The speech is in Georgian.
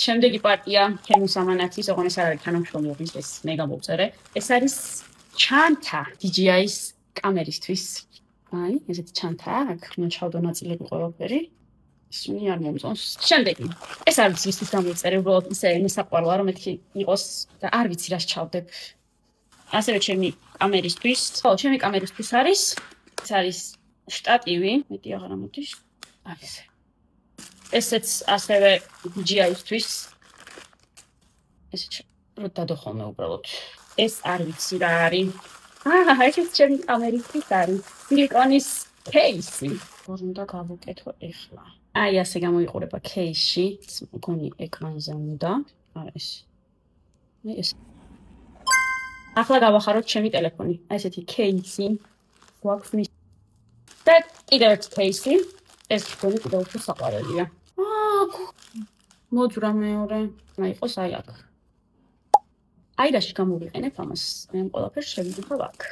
შემდეგი პარტია ჩემი სამანათის, ოღონდ ეს არ არის თანამშრომლობის, ეს მე გამოვწერე. ეს არის ჩანთა DJI-ის კამერისთვის. აი, ესეთი ჩანთა აქვს, მოჩავდო ნაწილები ყველაფერი. ისინი არ მომწონს. შემდეგი. ეს არ ვიცი ისთვის გამოვწერე, უბრალოდ ისე მესაყვაროა, რომ მეთქი იყოს და არ ვიცი რას ჩავდებ. ასევე ჩემი კამერისთვის, ხო, ჩემი კამერისთვის არის, ეს არის შტატივი, მეტი აღარ ამოდის. აი ესე. ესეც ასევე DJI-ისთვის. ესეც რო დადოხომე უბრალოდ. ეს არ ვიცი რა არის. ეს ჩემი კამერისთვის არის. სილიკონის кейსი. როგორ უნდა გავუკეთო ეხლა? აი ასე გამოიყურება кейსში, მგონი ეკრანზე უნდა. არა ეს. ეს. ახლა გავახაროთ ჩემი ტელეფონი. აი ესეთი кейსი. გვაქვს მის. და კიდევ ერთი кейსი. ეს მგონი კიდევ უფრო საყვარელია. მოძვრა მეორე. აი იყოს აი აქ. აი რაში გამოვიყენებ ამას? მე ამ ყველაფერს შევიდიხარ აქ.